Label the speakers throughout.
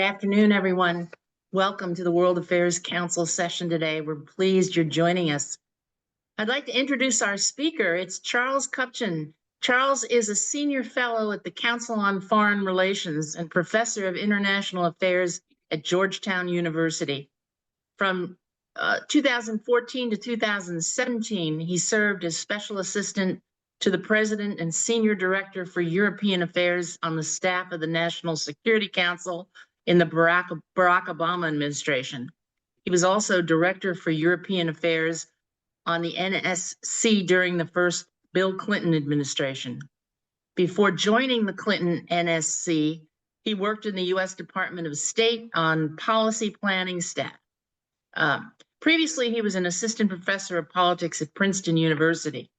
Speaker 1: Good afternoon, everyone. Welcome to the World Affairs Council session today. We're pleased you're joining us. I'd like to introduce our speaker. It's Charles Kupchan. Charles is a senior fellow at the Council on Foreign Relations and professor of international affairs at Georgetown University. From 2014 to 2017, he served as special assistant to the president and senior director for European affairs on the staff of the National Security Council in the Barack Obama administration. He was also director for European affairs on the NSC during the first Bill Clinton administration. Before joining the Clinton NSC, he worked in the U.S. Department of State on policy planning staff. Previously, he was an assistant professor of politics at Princeton University.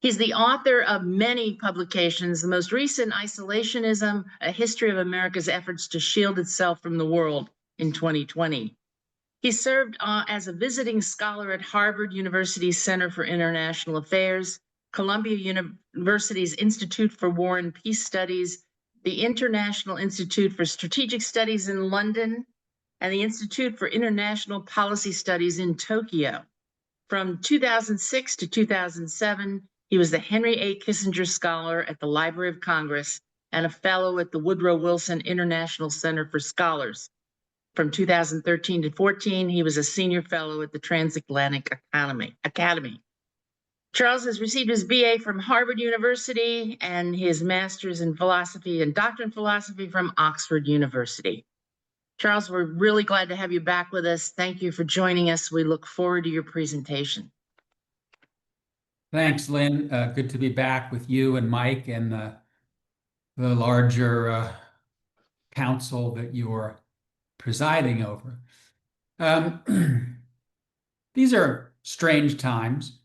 Speaker 1: He's the author of many publications, the most recent, Isolationism, A History of America's Efforts to Shield Itself from the World, in 2020. He served as a visiting scholar at Harvard University's Center for International Affairs, Columbia University's Institute for War and Peace Studies, the International Institute for Strategic Studies in London, and the Institute for International Policy Studies in Tokyo. From 2006 to 2007, he was the Henry A. Kissinger Scholar at the Library of Congress and a fellow at the Woodrow Wilson International Center for Scholars. From 2013 to 14, he was a senior fellow at the Transatlantic Academy. Charles has received his BA from Harvard University and his master's in philosophy and doctorate in philosophy from Oxford University. Charles, we're really glad to have you back with us. Thank you for joining us. We look forward to your presentation.
Speaker 2: Thanks, Lynn. Good to be back with you and Mike and the larger council that you're presiding over. These are strange times.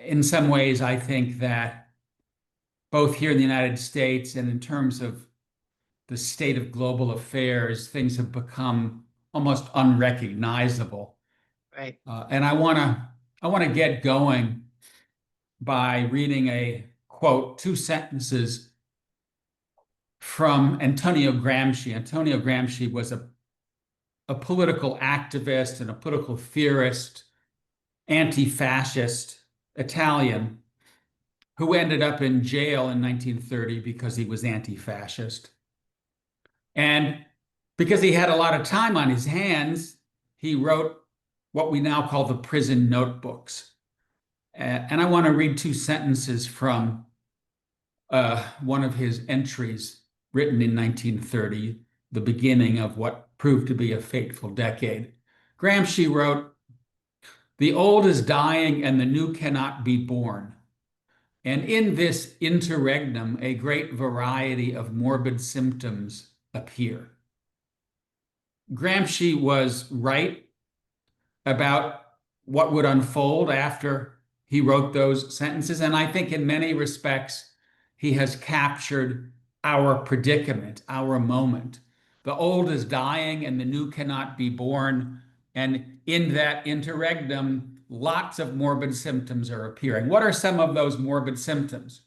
Speaker 2: In some ways, I think that both here in the United States and in terms of the state of global affairs, things have become almost unrecognizable.
Speaker 1: Right.
Speaker 2: And I want to get going by reading a quote, two sentences from Antonio Gramsci. Antonio Gramsci was a political activist and a political theorist, anti-fascist Italian, who ended up in jail in 1930 because he was anti-fascist. And because he had a lot of time on his hands, he wrote what we now call the prison notebooks. And I want to read two sentences from one of his entries written in 1930, the beginning of what proved to be a fateful decade. Gramsci wrote, "The old is dying and the new cannot be born. And in this interregnum, a great variety of morbid symptoms appear." Gramsci was right about what would unfold after he wrote those sentences. And I think in many respects, he has captured our predicament, our moment. The old is dying and the new cannot be born. And in that interregnum, lots of morbid symptoms are appearing. What are some of those morbid symptoms?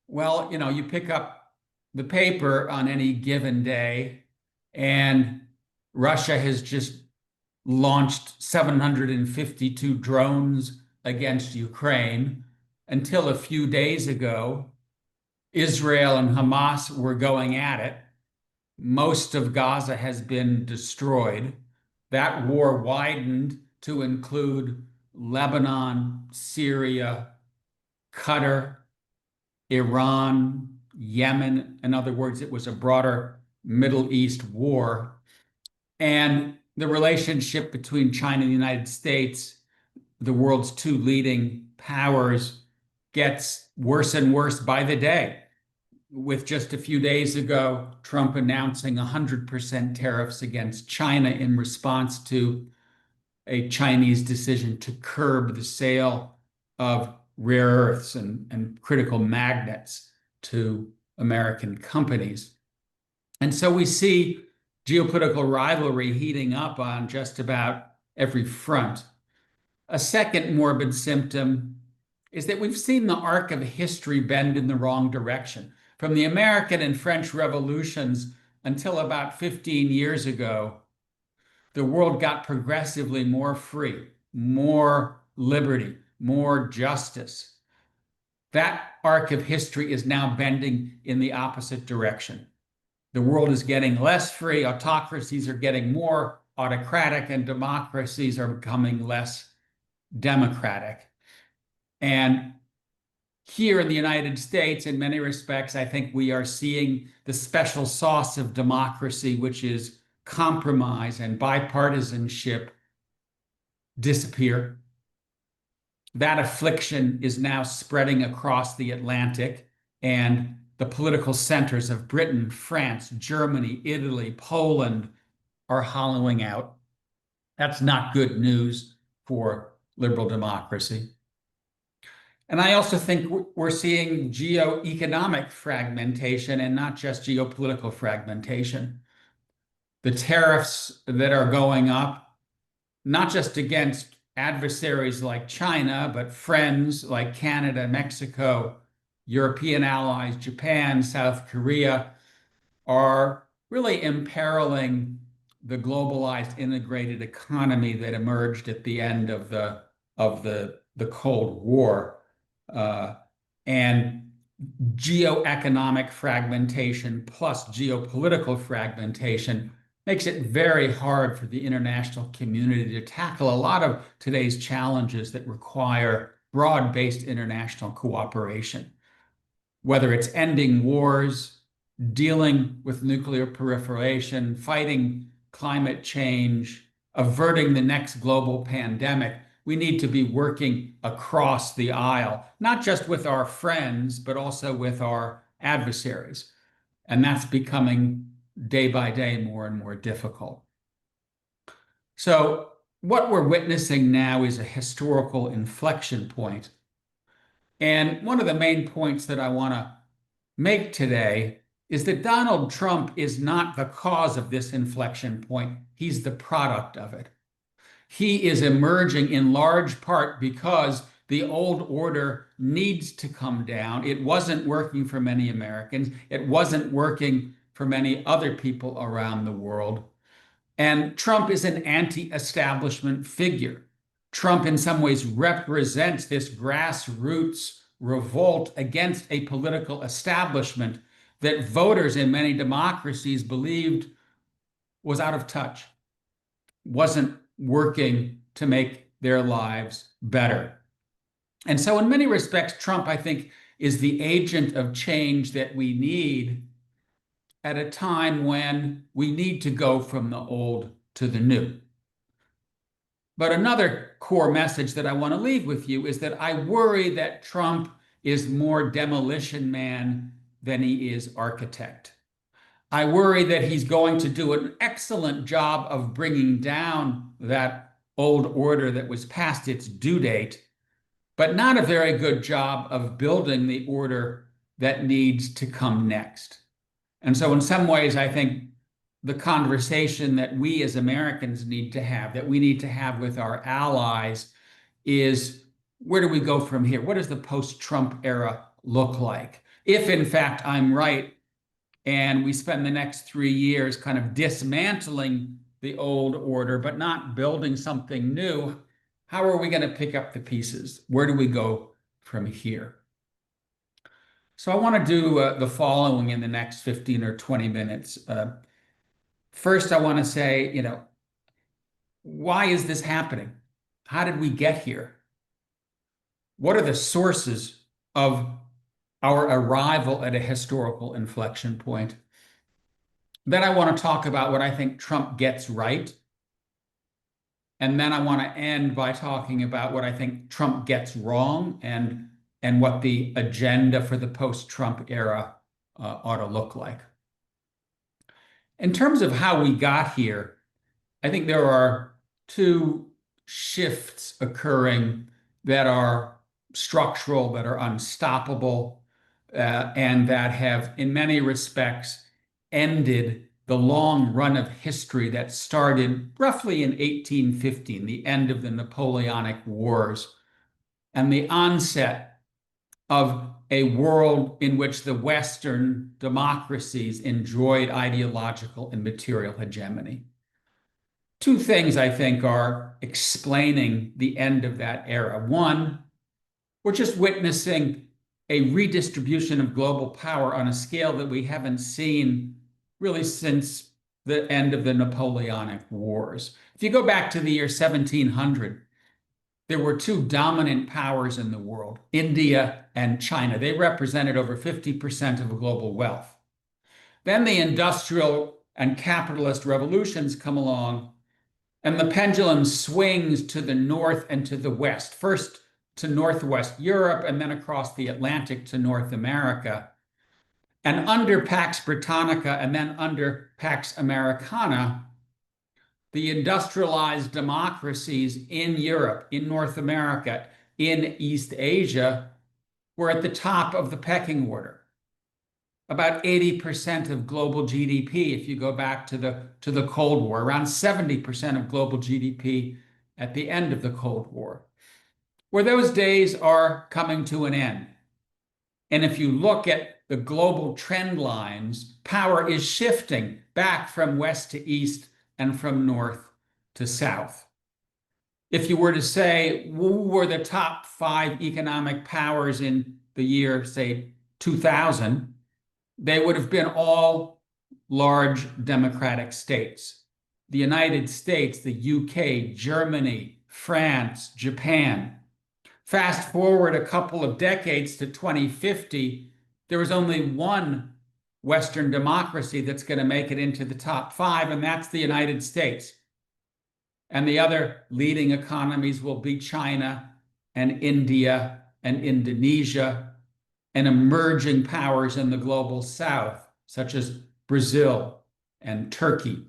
Speaker 2: Well, you pick up the paper on any given day, and Russia has just launched 752 drones against Ukraine. Until a few days ago, Israel and Hamas were going at it. Most of Gaza has been destroyed. That war widened to include Lebanon, Syria, Qatar, Iran, Yemen. In other words, it was a broader Middle East war. And the relationship between China and the United States, the world's two leading powers, gets worse and worse by the day. With just a few days ago, Trump announcing 100% tariffs against China in response to a Chinese decision to curb the sale of rare earths and critical magnets to American companies. And so we see geopolitical rivalry heating up on just about every front. A second morbid symptom is that we've seen the arc of history bend in the wrong direction. from the American and French revolutions until about 15 years ago, the world got progressively more free, more liberty, more justice. That arc of history is now bending in the opposite direction. The world is getting less free, autocracies are getting more autocratic, and democracies are becoming less democratic. And here in the United States, in many respects, I think we are seeing the special sauce of democracy, which is compromise and bipartisanship, disappear. That affliction is now spreading across the Atlantic, and the political centers of Britain, France, Germany, Italy, Poland are hollowing out. That's not good news for liberal democracy. And I also think we're seeing geoeconomic fragmentation and not just geopolitical fragmentation. The tariffs that are going up, not just against adversaries like China, but friends like Canada, Mexico, European allies, Japan, South Korea, are really imperiling the globalized integrated economy that emerged at the end of the Cold War. And geoeconomic fragmentation plus geopolitical fragmentation makes it very hard for the international community to tackle a lot of today's challenges that require broad-based international cooperation, whether it's ending wars, dealing with nuclear proliferation, fighting climate change, averting the next global pandemic. We need to be working across the aisle, not just with our friends, but also with our adversaries. And that's becoming day by day more and more difficult. So what we're witnessing now is a historical inflection point. And one of the main points that I want to make today is that Donald Trump is not the cause of this inflection point. He's the product of it. He is emerging in large part because the old order needs to come down. It wasn't working for many Americans. It wasn't working for many other people around the world. And Trump is an anti-establishment figure. Trump, in some ways, represents this grassroots revolt against a political establishment that voters in many democracies believed was out of touch, wasn't working to make their lives better. And so in many respects, Trump, I think, is the agent of change that we need at a time when we need to go from the old to the new. But another core message that I want to leave with you is that I worry that Trump is more demolition man than he is architect. I worry that he's going to do an excellent job of bringing down that old order that was past its due date, but not a very good job of building the order that needs to come next. And so in some ways, I think the conversation that we as Americans need to have, that we need to have with our allies, is where do we go from here? What does the post-Trump era look like? If in fact I'm right, and we spend the next 3 years kind of dismantling the old order, but not building something new, how are we going to pick up the pieces? Where do we go from here? So I want to do the following in the next 15 or 20 minutes. First, I want to say, why is this happening? How did we get here? What are the sources of our arrival at a historical inflection point? Then I want to talk about what I think Trump gets right. And then I want to end by talking about what I think Trump gets wrong and what the agenda for the post-Trump era ought to look like. In terms of how we got here, I think there are two shifts occurring that are structural, that are unstoppable, and that have, in many respects, ended the long run of history that started roughly in 1815, the end of the Napoleonic Wars, and the onset of a world in which the Western democracies enjoyed ideological and material hegemony. Two things I think are explaining the end of that era. One, we're just witnessing a redistribution of global power on a scale that we haven't seen really since the end of the Napoleonic Wars. If you go back to the year 1700, there were two dominant powers in the world, India and China. They represented over 50% of global wealth. Then the industrial and capitalist revolutions come along, and the pendulum swings to the north and to the west, first to Northwest Europe and then across the Atlantic to North America. And under Pax Britannica and then under Pax Americana, the industrialized democracies in Europe, in North America, in East Asia were at the top of the pecking order. About 80% of global GDP, if you go back to the Cold War, around 70% of global GDP at the end of the Cold War, where those days are coming to an end. And if you look at the global trend lines, power is shifting back from west to east and from north to south. If you were to say, who were the top 5 economic powers in the year, say, 2000, they would have been all large democratic states. The United States, the UK, Germany, France, Japan. Fast forward a couple of decades to 2050, there was only one Western democracy that's going to make it into the top 5, and that's the United States. And the other leading economies will be China and India and Indonesia and emerging powers in the global south, such as Brazil and Turkey.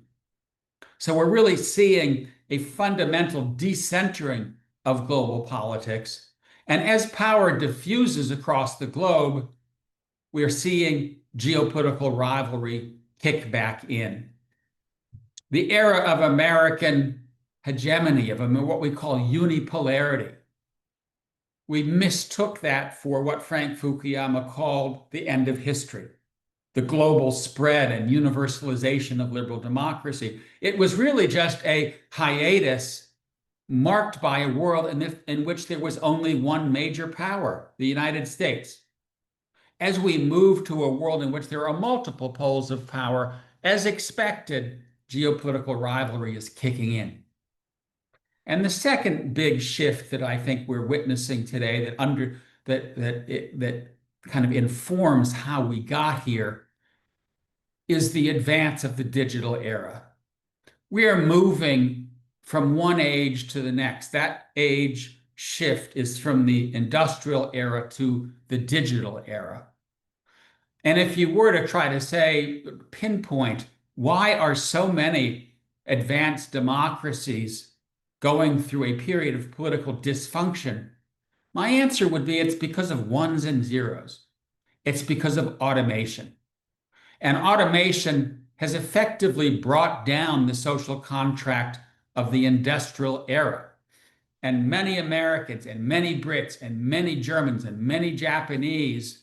Speaker 2: So we're really seeing a fundamental decentering of global politics. And as power diffuses across the globe, we are seeing geopolitical rivalry kick back in. The era of American hegemony, of what we call unipolarity, we mistook that for what Frank Fukuyama called the end of history, the global spread and universalization of liberal democracy. It was really just a hiatus marked by a world in which there was only one major power, the United States. As we move to a world in which there are multiple poles of power, as expected, geopolitical rivalry is kicking in. And the second big shift that I think we're witnessing today that kind of informs how we got here is the advance of the digital era. We are moving from one age to the next. That age shift is from the industrial era to the digital era. And if you were to try to say, pinpoint, why are so many advanced democracies going through a period of political dysfunction, my answer would be it's because of ones and zeros. It's because of automation. And automation has effectively brought down the social contract of the industrial era. And many Americans and many Brits and many Germans and many Japanese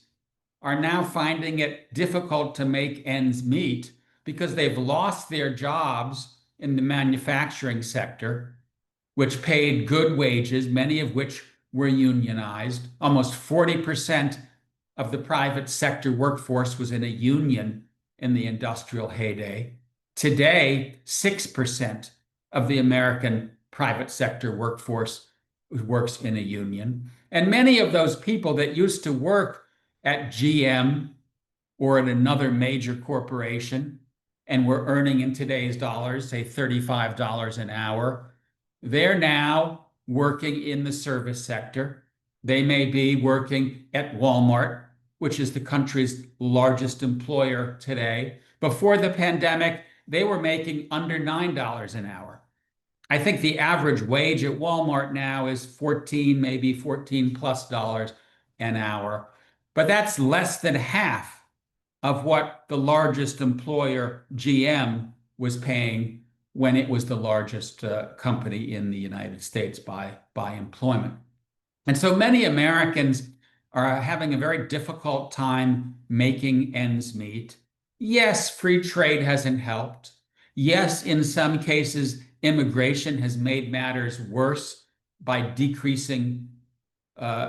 Speaker 2: are now finding it difficult to make ends meet because they've lost their jobs in the manufacturing sector, which paid good wages, many of which were unionized. Almost 40% of the private sector workforce was in a union in the industrial heyday. Today, 6% of the American private sector workforce works in a union. And many of those people that used to work at GM or at another major corporation and were earning in today's dollars, say $35 an hour, they're now working in the service sector. They may be working at Walmart, which is the country's largest employer today. Before the pandemic, they were making under $9 an hour. I think the average wage at Walmart now is 14, maybe 14 plus dollars an hour. But that's less than half of what the largest employer, GM, was paying when it was the largest company in the United States by employment. And so many Americans are having a very difficult time making ends meet. Yes, free trade hasn't helped. Yes, in some cases, immigration has made matters worse by decreasing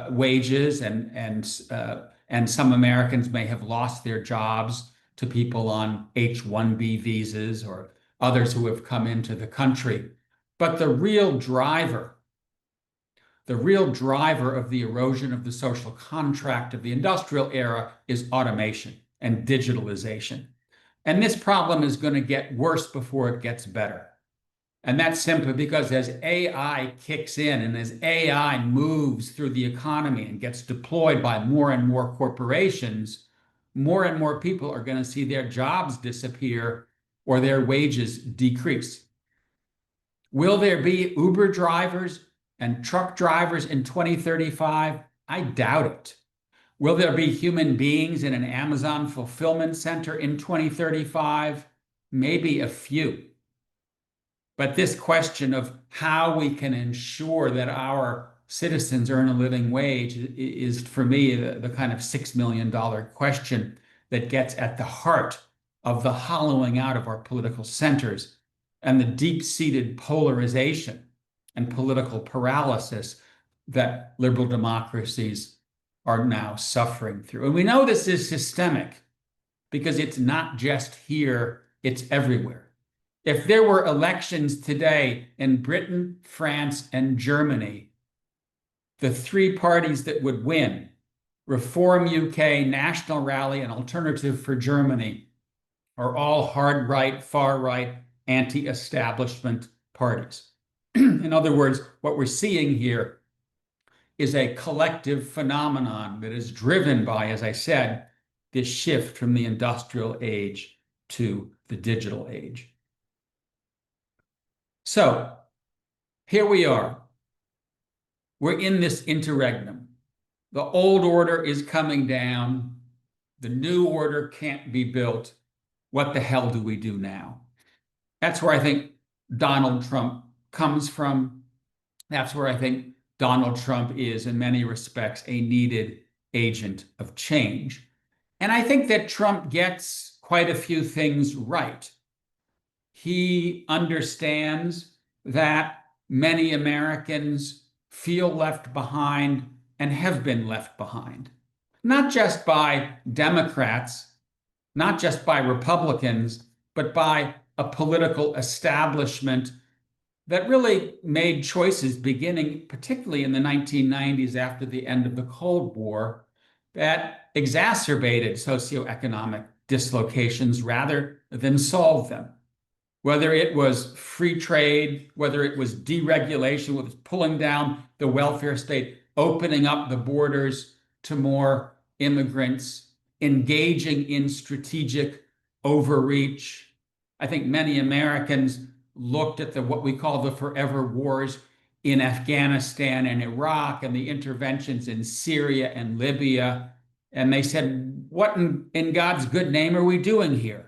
Speaker 2: wages, and some Americans may have lost their jobs to people on H-1B visas or others who have come into the country. But the real driver of the erosion of the social contract of the industrial era is automation and digitalization. And this problem is going to get worse before it gets better. And that's simply because as AI kicks in and as AI moves through the economy and gets deployed by more and more corporations, more and more people are going to see their jobs disappear or their wages decrease. Will there be Uber drivers and truck drivers in 2035? I doubt it. Will there be human beings in an Amazon fulfillment center in 2035? Maybe a few. But this question of how we can ensure that our citizens earn a living wage is, for me, the kind of $6 million question that gets at the heart of the hollowing out of our political centers and the deep-seated polarization and political paralysis that liberal democracies are now suffering through. And we know this is systemic because it's not just here, it's everywhere. If there were elections today in Britain, France, and Germany, the three parties that would win, Reform UK, National Rally, and Alternative for Germany, are all hard right, far right, anti-establishment parties. In other words, what we're seeing here is a collective phenomenon that is driven by, as I said, this shift from the industrial age to the digital age. So here we are. We're in this interregnum. The old order is coming down. The new order can't be built. What the hell do we do now? That's where I think Donald Trump comes from. That's where I think Donald Trump is, in many respects, a needed agent of change. And I think that Trump gets quite a few things right. He understands that many Americans feel left behind and have been left behind, not just by Democrats, not just by Republicans, but by a political establishment that really made choices beginning particularly in the 1990s after the end of the Cold War that exacerbated socioeconomic dislocations rather than solve them. Whether it was free trade, whether it was deregulation, whether it was pulling down the welfare state, opening up the borders to more immigrants, engaging in strategic overreach. I think many Americans looked at what we call the forever wars in Afghanistan and Iraq and the interventions in Syria and Libya, and they said, what in God's good name are we doing here?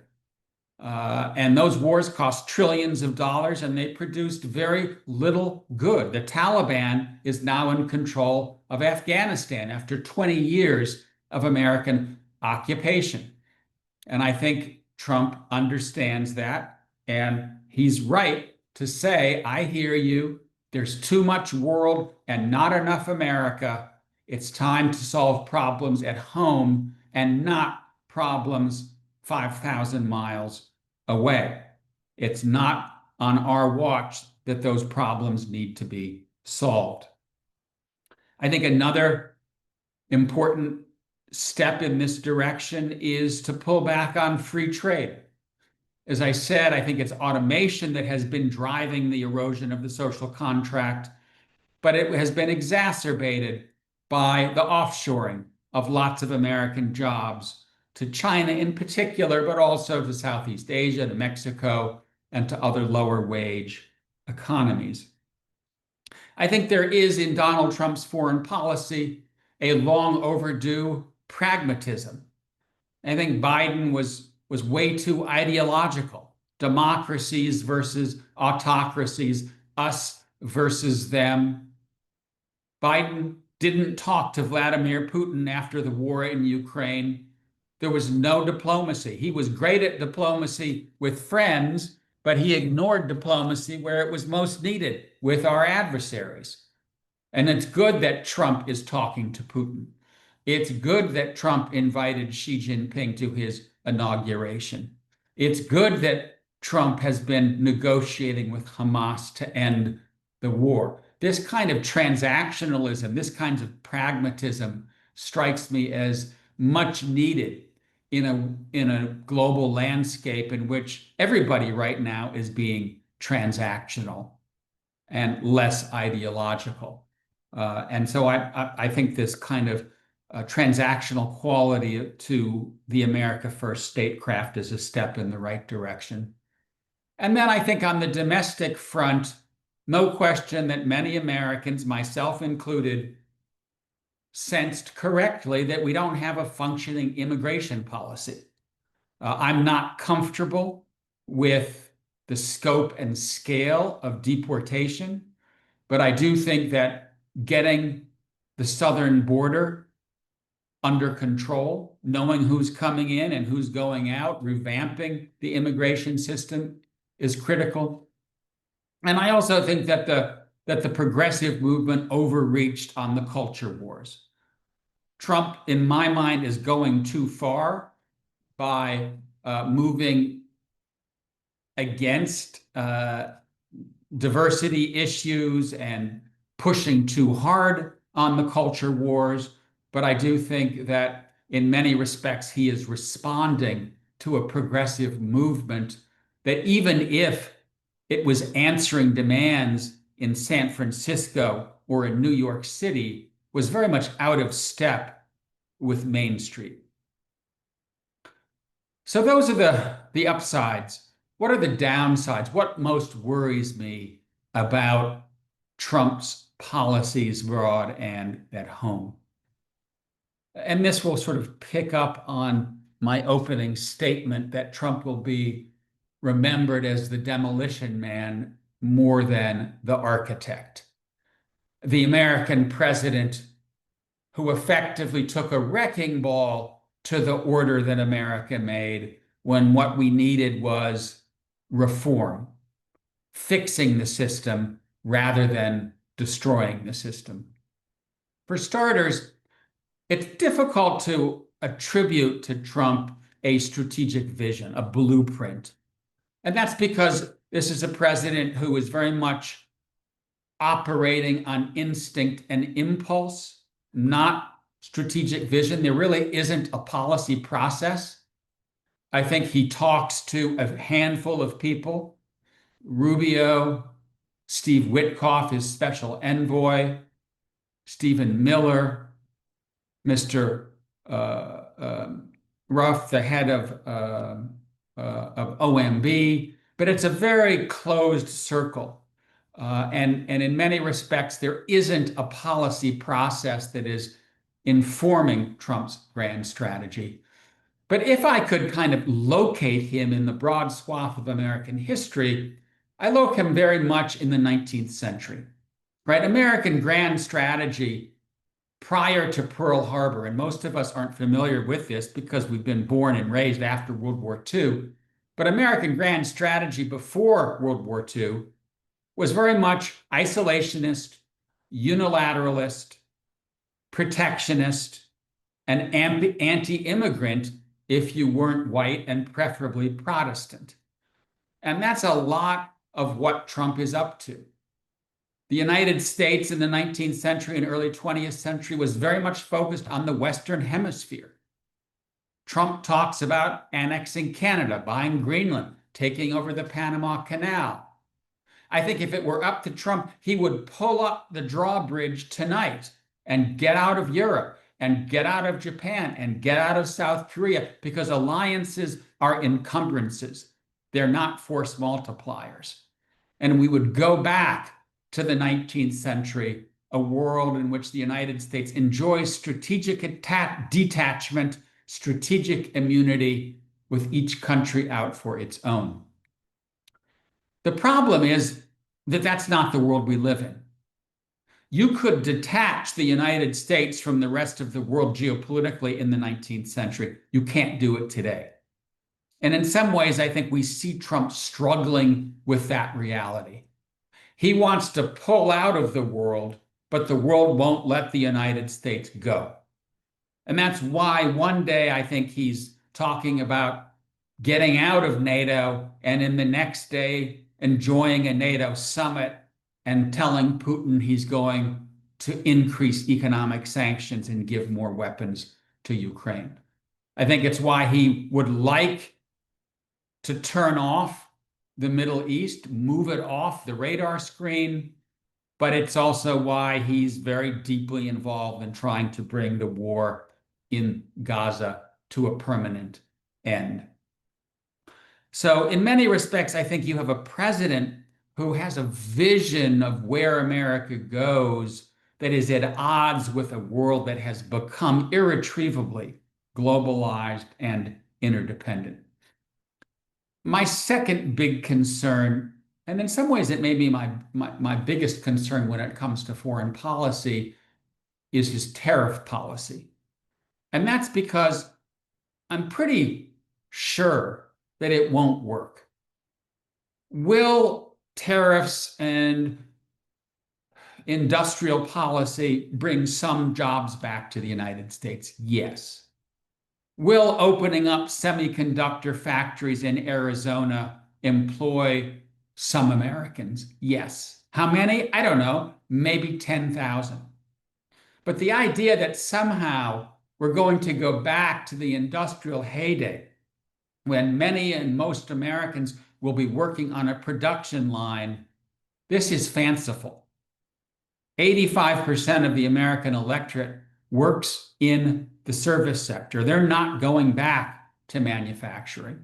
Speaker 2: And those wars cost trillions of dollars, and they produced very little good. The Taliban is now in control of Afghanistan after 20 years of American occupation. And I think Trump understands that, and he's right to say, I hear you. There's too much world and not enough America. It's time to solve problems at home and not problems 5,000 miles away. It's not on our watch that those problems need to be solved. I think another important step in this direction is to pull back on free trade. As I said, I think it's automation that has been driving the erosion of the social contract, but it has been exacerbated by the offshoring of lots of American jobs to China in particular, but also to Southeast Asia, to Mexico, and to other lower wage economies. I think there is in Donald Trump's foreign policy a long overdue pragmatism. I think Biden was way too ideological. Democracies versus autocracies, us versus them. Biden didn't talk to Vladimir Putin after the war in Ukraine. There was no diplomacy. He was great at diplomacy with friends, but he ignored diplomacy where it was most needed, with our adversaries. And it's good that Trump is talking to Putin. It's good that Trump invited Xi Jinping to his inauguration. It's good that Trump has been negotiating with Hamas to end the war. This kind of transactionalism, this kind of pragmatism strikes me as much needed in a global landscape in which everybody right now is being transactional and less ideological. And so I think this kind of transactional quality to the America First statecraft is a step in the right direction. And then I think on the domestic front, no question that many Americans, myself included, sensed correctly that we don't have a functioning immigration policy. I'm not comfortable with the scope and scale of deportation, but I do think that getting the southern border under control, knowing who's coming in and who's going out, revamping the immigration system is critical. And I also think that the progressive movement overreached on the culture wars. Trump, in my mind, is going too far by moving against diversity issues and pushing too hard on the culture wars. But I do think that in many respects, he is responding to a progressive movement that, even if it was answering demands in San Francisco or in New York City, was very much out of step with Main Street. So those are the upsides. What are the downsides? What most worries me about Trump's policies abroad and at home? And this will sort of pick up on my opening statement that Trump will be remembered as the demolition man more than the architect. The American president who effectively took a wrecking ball to the order that America made when what we needed was reform, fixing the system rather than destroying the system. For starters, it's difficult to attribute to Trump a strategic vision, a blueprint. And that's because this is a president who is very much operating on instinct and impulse, not strategic vision. There really isn't a policy process. I think he talks to a handful of people: Rubio, Steve Witkoff, his special envoy, Stephen Miller, Mr. Ruff, the head of OMB, but it's a very closed circle. And in many respects, there isn't a policy process that is informing Trump's grand strategy. But if I could kind of locate him in the broad swath of American history, I locate him very much in the 19th century, right? American grand strategy prior to Pearl Harbor, and most of us aren't familiar with this because we've been born and raised after World War II, but American grand strategy before World War II was very much isolationist, unilateralist, protectionist, and anti-immigrant if you weren't white, and preferably Protestant. And that's a lot of what Trump is up to. The United States in the 19th century and early 20th century was very much focused on the Western Hemisphere. Trump talks about annexing Canada, buying Greenland, taking over the Panama Canal. I think if it were up to Trump, he would pull up the drawbridge tonight and get out of Europe and get out of Japan and get out of South Korea, because alliances are encumbrances. They're not force multipliers. And we would go back to the 19th century, a world in which the United States enjoys strategic detachment, strategic immunity, with each country out for its own. The problem is that that's not the world we live in. you could detach the United States from the rest of the world geopolitically in the 19th century. You can't do it today. And in some ways, I think we see Trump struggling with that reality. He wants to pull out of the world, but the world won't let the United States go. And that's why one day I think he's talking about getting out of NATO, and in the next day enjoying a NATO summit and telling Putin he's going to increase economic sanctions and give more weapons to Ukraine. I think it's why he would like to turn off the Middle East, move it off the radar screen, but it's also why he's very deeply involved in trying to bring the war in Gaza to a permanent end. So in many respects, I think you have a president who has a vision of where America goes that is at odds with a world that has become irretrievably globalized and interdependent. My second big concern, and in some ways it may be my biggest concern when it comes to foreign policy, is his tariff policy. And that's because I'm pretty sure that it won't work. Will tariffs and industrial policy bring some jobs back to the United States? Yes. Will opening up semiconductor factories in Arizona employ some Americans? Yes. How many? I don't know, maybe 10,000. But the idea that somehow we're going to go back to the industrial heyday when many and most Americans will be working on a production line, this is fanciful. 85% of the American electorate works in the service sector. They're not going back to manufacturing.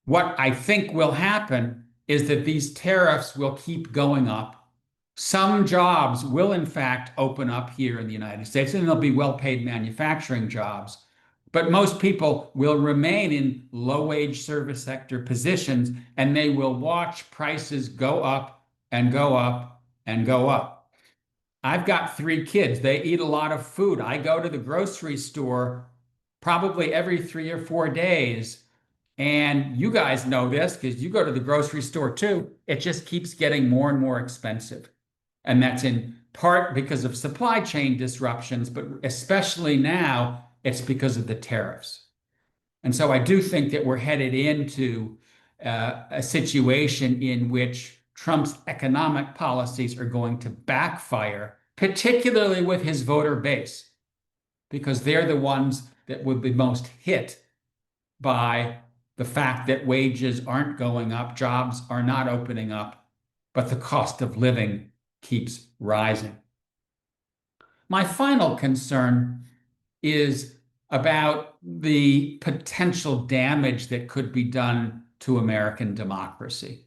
Speaker 2: What I think will happen is that these tariffs will keep going up. Some jobs will, in fact, open up here in the United States, and they'll be well-paid manufacturing jobs. But most people will remain in low-wage service sector positions, and they will watch prices go up and go up and go up. I've got 3 kids. They eat a lot of food. I go to the grocery store probably every 3 or 4 days. And you guys know this because you go to the grocery store too. It just keeps getting more and more expensive. And that's in part because of supply chain disruptions, but especially now, it's because of the tariffs. And so I do think that we're headed into a situation in which Trump's economic policies are going to backfire, particularly with his voter base, because they're the ones that would be most hit by the fact that wages aren't going up, jobs are not opening up, but the cost of living keeps rising. My final concern is about the potential damage that could be done to American democracy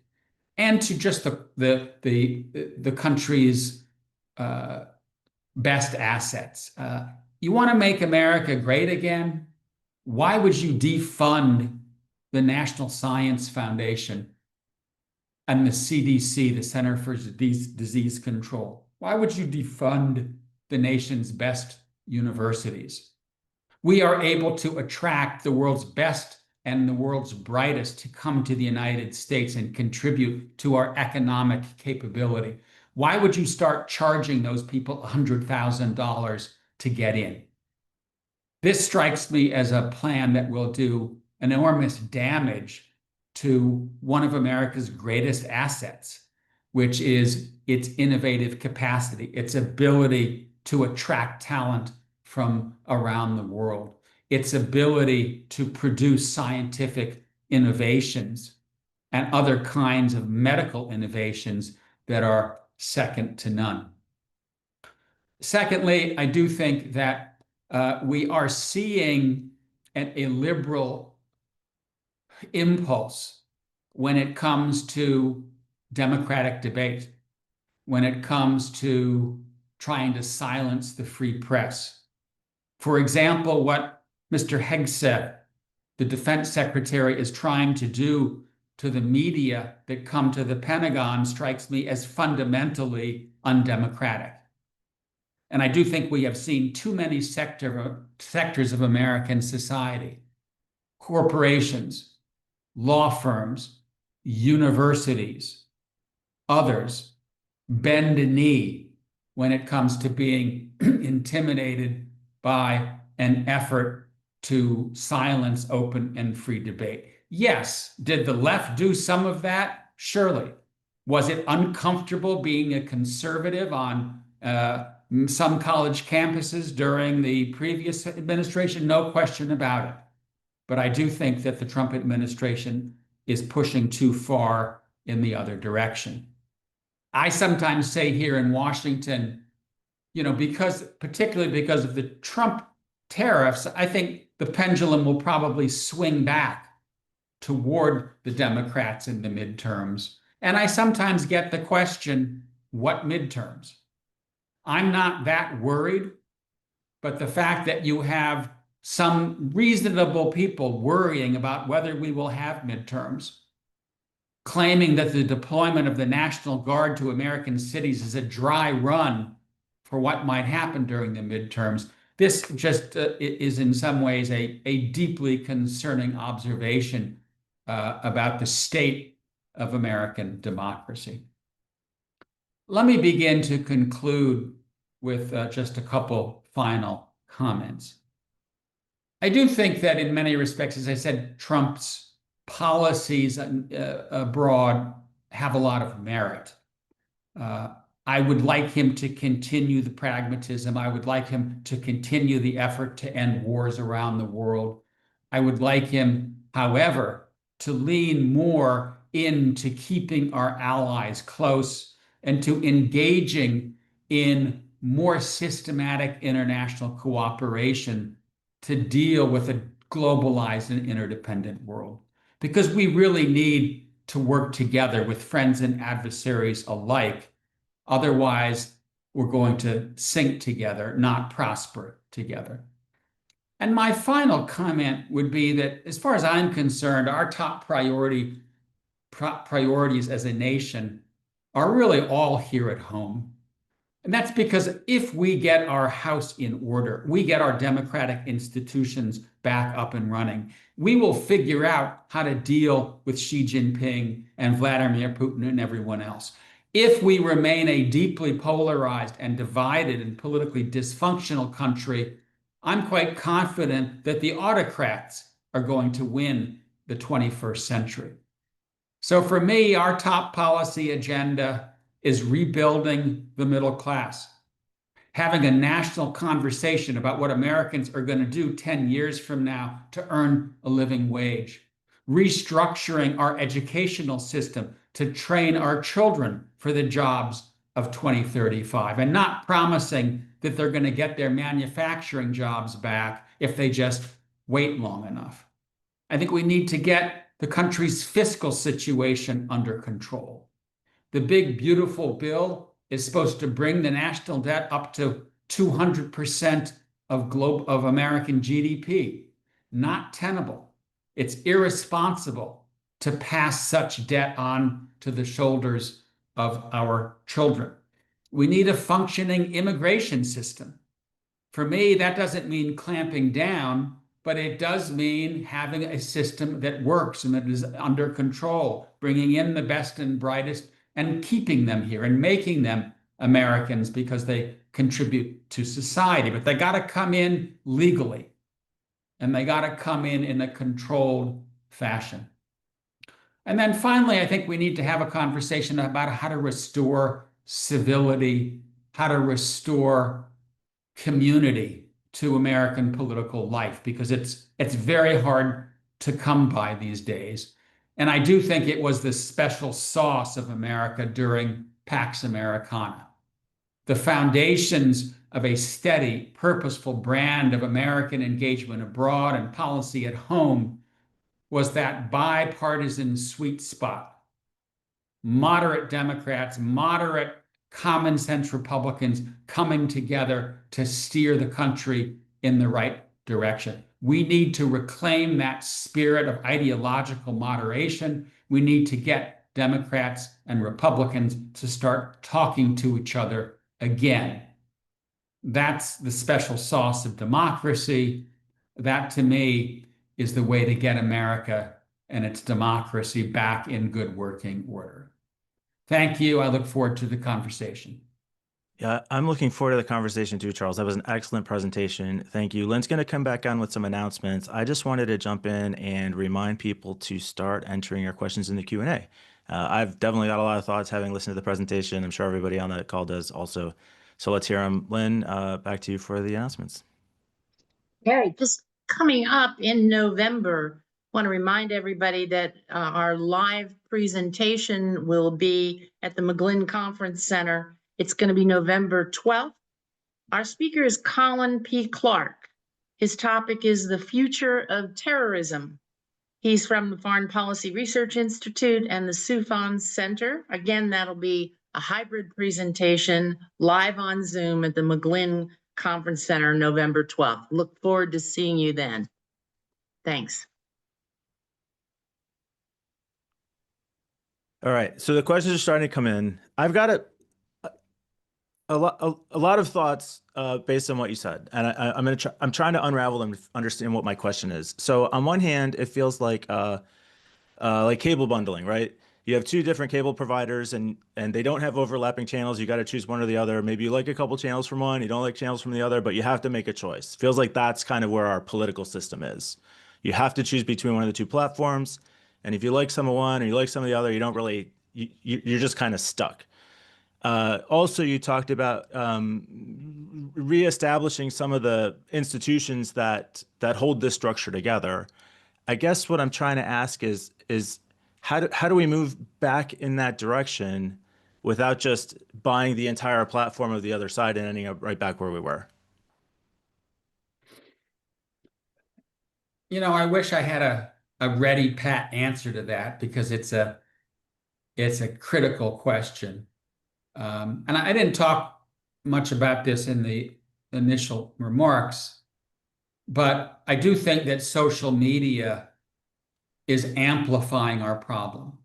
Speaker 2: and to just the country's best assets. You want to make America great again? Why would you defund the National Science Foundation and the CDC, the Center for Disease Control? Why would you defund the nation's best universities? We are able to attract the world's best and the world's brightest to come to the United States and contribute to our economic capability. Why would you start charging those people $100,000 to get in? This strikes me as a plan that will do enormous damage to one of America's greatest assets, which is its innovative capacity, its ability to attract talent from around the world, its ability to produce scientific innovations and other kinds of medical innovations that are second to none. Secondly, I do think that we are seeing a liberal impulse when it comes to democratic debate, when it comes to trying to silence the free press. For example, what Mr. Hegseth, the defense secretary, is trying to do to the media that come to the Pentagon strikes me as fundamentally undemocratic. And I do think we have seen too many sectors of American society, corporations, law firms, universities, others, bend a knee when it comes to being intimidated by an effort to silence open and free debate. Yes, did the left do some of that? Surely. Was it uncomfortable being a conservative on some college campuses during the previous administration? No question about it. But I do think that the Trump administration is pushing too far in the other direction. I sometimes say here in Washington, particularly because of the Trump tariffs, I think the pendulum will probably swing back toward the Democrats in the midterms. And I sometimes get the question, what midterms? I'm not that worried, but the fact that you have some reasonable people worrying about whether we will have midterms, claiming that the deployment of the National Guard to American cities is a dry run for what might happen during the midterms. This just is in some ways a deeply concerning observation about the state of American democracy. Let me begin to conclude with just a couple final comments. I do think that in many respects, as I said, Trump's policies abroad have a lot of merit. I would like him to continue the pragmatism. I would like him to continue the effort to end wars around the world. I would like him, however, to lean more into keeping our allies close and to engaging in more systematic international cooperation to deal with a globalized and interdependent world. Because we really need to work together with friends and adversaries alike. Otherwise, we're going to sink together, not prosper together. And my final comment would be that, as far as I'm concerned, our top priorities as a nation are really all here at home. And that's because if we get our house in order, we get our democratic institutions back up and running, we will figure out how to deal with Xi Jinping and Vladimir Putin and everyone else. If we remain a deeply polarized and divided and politically dysfunctional country, I'm quite confident that the autocrats are going to win the 21st century. So for me, our top policy agenda is rebuilding the middle class, having a national conversation about what Americans are going to do 10 years from now to earn a living wage, restructuring our educational system to train our children for the jobs of 2035, and not promising that they're going to get their manufacturing jobs back if they just wait long enough. I think we need to get the country's fiscal situation under control. The big, beautiful bill is supposed to bring the national debt up to 200% of American GDP. Not tenable. It's irresponsible to pass such debt on to the shoulders of our children. We need a functioning immigration system. For me, that doesn't mean clamping down, but it does mean having a system that works and that is under control, bringing in the best and brightest and keeping them here and making them Americans because they contribute to society. But they got to come in legally, and they got to come in a controlled fashion. And then finally, I think we need to have a conversation about how to restore civility, how to restore community to American political life, because it's very hard to come by these days. And I do think it was the special sauce of America during Pax Americana. The foundations of a steady, purposeful brand of American engagement abroad and policy at home was that bipartisan sweet spot. Moderate Democrats, moderate common sense Republicans coming together to steer the country in the right direction. We need to reclaim that spirit of ideological moderation. We need to get Democrats and Republicans to start talking to each other again. that's the special sauce of democracy. That, to me, is the way to get America and its democracy back in good working order. Thank you. I look forward to the conversation.
Speaker 3: Yeah, I'm looking forward to the conversation too, Charles. That was an excellent presentation. Thank you. Lynn's going to come back on with some announcements. I just wanted to jump in and remind people to start entering your questions in the Q&A. I've definitely got a lot of thoughts having listened to the presentation. I'm sure everybody on the call does also. So let's hear them. Lynn, back to you for the announcements.
Speaker 1: Okay, just coming up in November, want to remind everybody that our live presentation will be at the McGlynn Conference Center. It's going to be November 12th. Our speaker is Colin P. Clark. His topic is the future of terrorism. He's from the Foreign Policy Research Institute and the Soufan Center. Again, that'll be a hybrid presentation live on Zoom at the McGlynn Conference Center, November 12th. Look forward to seeing you then. Thanks.
Speaker 3: All right, so the questions are starting to come in. I've got a lot of thoughts based on what you said, and I'm trying to unravel them to understand what my question is. So on one hand, it feels like cable bundling, right? You have two different cable providers and they don't have overlapping channels. You got to choose one or the other. Maybe you like a couple channels from one, you don't like channels from the other, but you have to make a choice. Feels like that's kind of where our political system is. You have to choose between one of the two platforms, and if you like some of one or you like some of the other, you don't really, you're just kind of stuck. Also, you talked about reestablishing some of the institutions that hold this structure together. I guess what I'm trying to ask is how do we move back in that direction without just buying the entire platform of the other side and ending up right back where we were?
Speaker 2: You know, I wish I had a ready pat answer to that, because it's a critical question. And I didn't talk much about this in the initial remarks, but I do think that social media is amplifying our problem,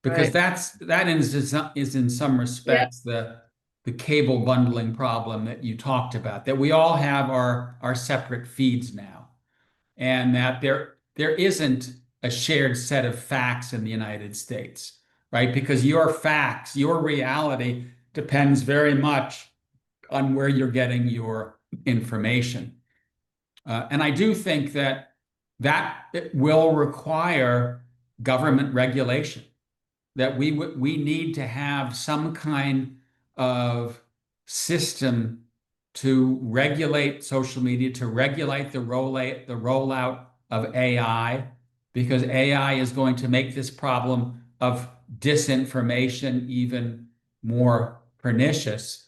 Speaker 2: because
Speaker 1: Right.
Speaker 2: that is in some respects the cable bundling problem that you talked about, that we all have our separate feeds now, and that there isn't a shared set of facts in the United States, right? Because your facts, your reality depends very much on where you're getting your information. And I do think that it will require government regulation, that we need to have some kind of system to regulate social media, to regulate the rollout of AI, because AI is going to make this problem of disinformation even more pernicious.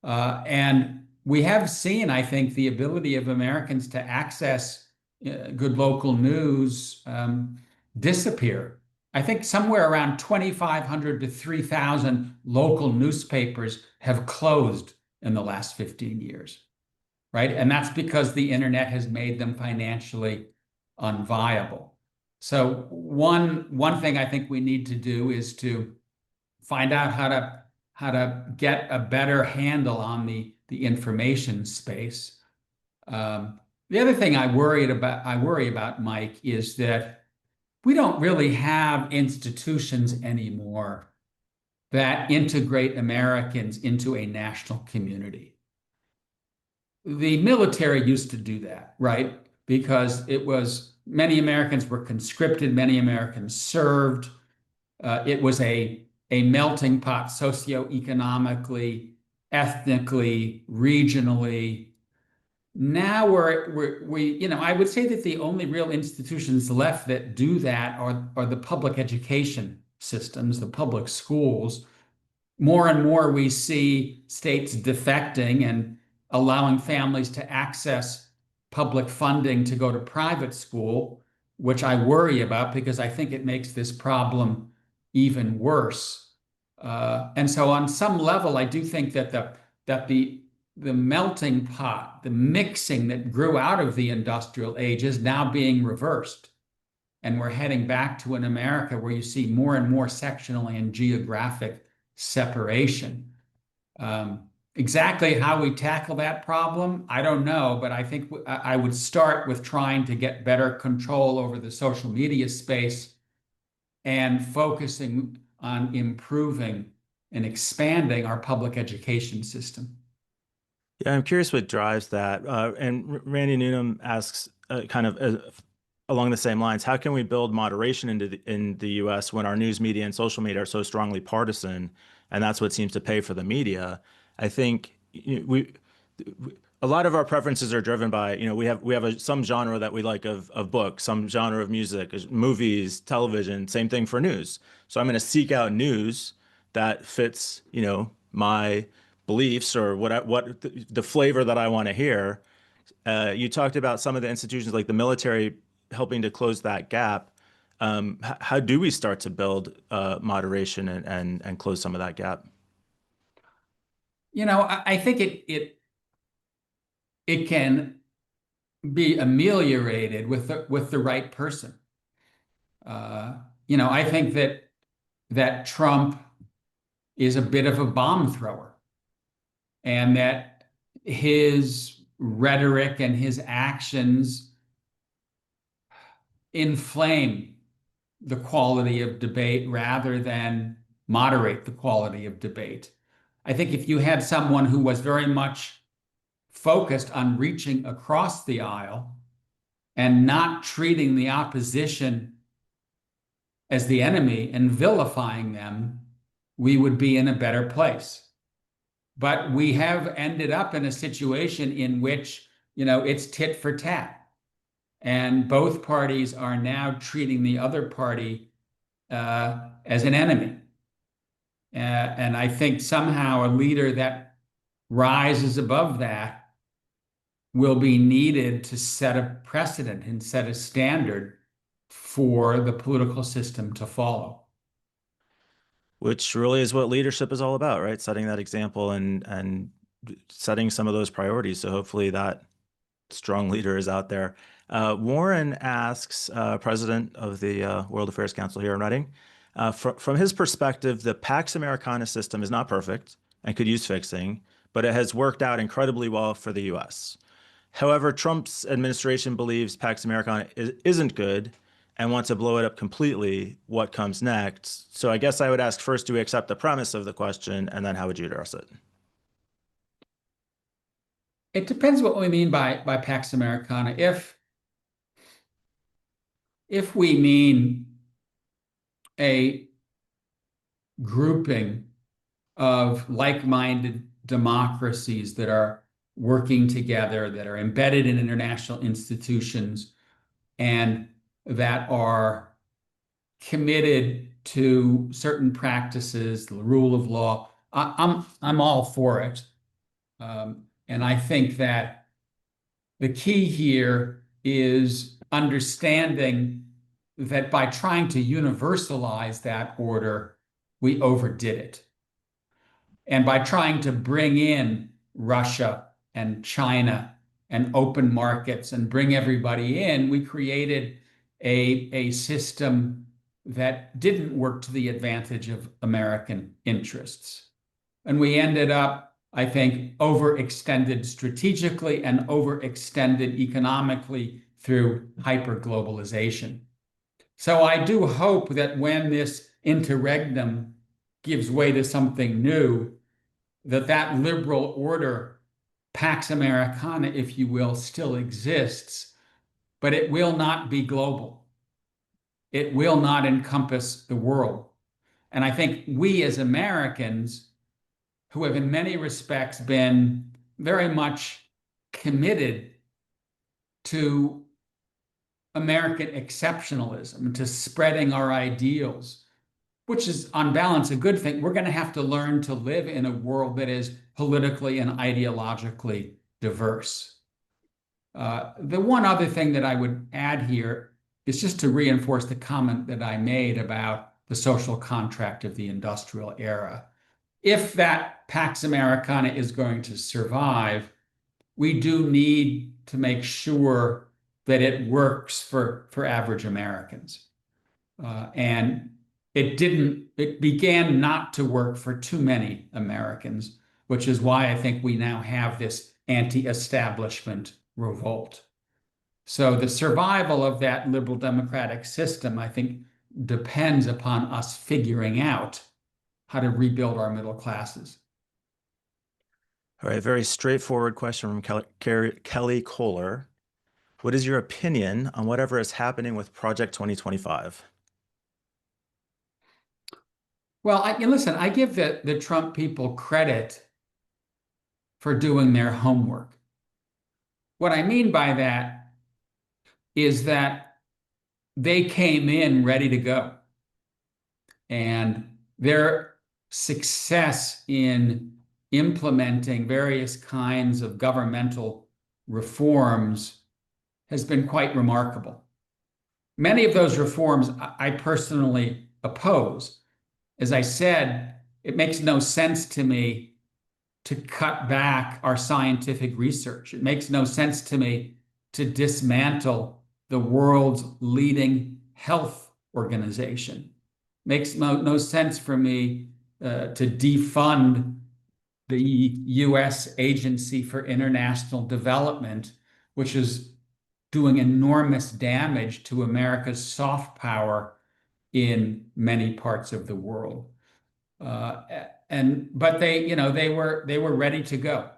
Speaker 2: And we have seen, I think, the ability of Americans to access good local news disappear. I think somewhere around 2,500 to 3,000 local newspapers have closed in the last 15 years, right? And that's because the internet has made them financially unviable. So one thing I think we need to do is to find out how to get a better handle on the information space. The other thing I worry about, Mike, is that we don't really have institutions anymore that integrate Americans into a national community. The military used to do that, right? Because many Americans were conscripted, many Americans served. It was a melting pot socioeconomically, ethnically, regionally. Now I would say that the only real institutions left that do that are the public education systems, the public schools. More and more we see states defecting and allowing families to access public funding to go to private school, which I worry about because I think it makes this problem even worse. And so on some level, I do think that the melting pot, the mixing that grew out of the industrial age is now being reversed. And we're heading back to an America where you see more and more sectional and geographic separation. Exactly how we tackle that problem, I don't know, but I think I would start with trying to get better control over the social media space and focusing on improving and expanding our public education system.
Speaker 3: Yeah, I'm curious what drives that. And Randy Newnham asks, along the same lines, how can we build moderation in the U.S. when our news media and social media are so strongly partisan, and that's what seems to pay for the media? I think a lot of our preferences are driven by, we have some genre that we like of books, some genre of music, movies, television. Same thing for news. So I'm going to seek out news that fits, my beliefs or what the flavor that I want to hear. You talked about some of the institutions like the military helping to close that gap. How do we start to build moderation and close some of that gap?
Speaker 2: I think it can be ameliorated with the right person. I think that Trump is a bit of a bomb thrower, and that his rhetoric and his actions inflame the quality of debate rather than moderate the quality of debate. I think if you had someone who was very much focused on reaching across the aisle and not treating the opposition as the enemy and vilifying them, we would be in a better place. But we have ended up in a situation in which, it's tit for tat. And both parties are now treating the other party as an enemy. And I think somehow a leader that rises above that will be needed to set a precedent and set a standard for the political system to follow.
Speaker 3: Which really is what leadership is all about, right? Setting that example and setting some of those priorities. So hopefully that strong leader is out there. Warren asks, president of the World Affairs Council here in Reading, from his perspective, the Pax Americana system is not perfect and could use fixing, but it has worked out incredibly well for the U.S. However, Trump's administration believes Pax Americana isn't good and wants to blow it up completely. What comes next? So I guess I would ask first, do we accept the premise of the question, and then how would you address it?
Speaker 2: It depends what we mean by Pax Americana. If we mean a grouping of like-minded democracies that are working together, that are embedded in international institutions, and that are committed to certain practices, the rule of law, I'm all for it. And I think that the key here is understanding that by trying to universalize that order, we overdid it. And by trying to bring in Russia and China and open markets and bring everybody in, we created a system that didn't work to the advantage of American interests. And we ended up, I think, overextended strategically and overextended economically through hyperglobalization. So I do hope that when this interregnum gives way to something new, that liberal order, Pax Americana, if you will, still exists, but it will not be global. It will not encompass the world. And I think we as Americans, who have in many respects been very much committed to American exceptionalism, to spreading our ideals, which is on balance a good thing, we're going to have to learn to live in a world that is politically and ideologically diverse. The one other thing that I would add here is just to reinforce the comment that I made about the social contract of the industrial era. If that Pax Americana is going to survive, we do need to make sure that it works for average Americans. And it began not to work for too many Americans which is why I think we now have this anti-establishment revolt. So the survival of that liberal democratic system, I think, depends upon us figuring out how to rebuild our middle classes.
Speaker 3: All right, very straightforward question from Kelly Kohler. What is your opinion on whatever is happening with Project 2025?
Speaker 2: Well, listen, I give the Trump people credit for doing their homework. What I mean by that is that they came in ready to go. And their success in implementing various kinds of governmental reforms has been quite remarkable. Many of those reforms I personally oppose. As I said, it makes no sense to me to cut back our scientific research. It makes no sense to me to dismantle the world's leading health organization. Makes no sense for me to defund the U.S. Agency for International Development, which is doing enormous damage to America's soft power in many parts of the world. But they were ready to go.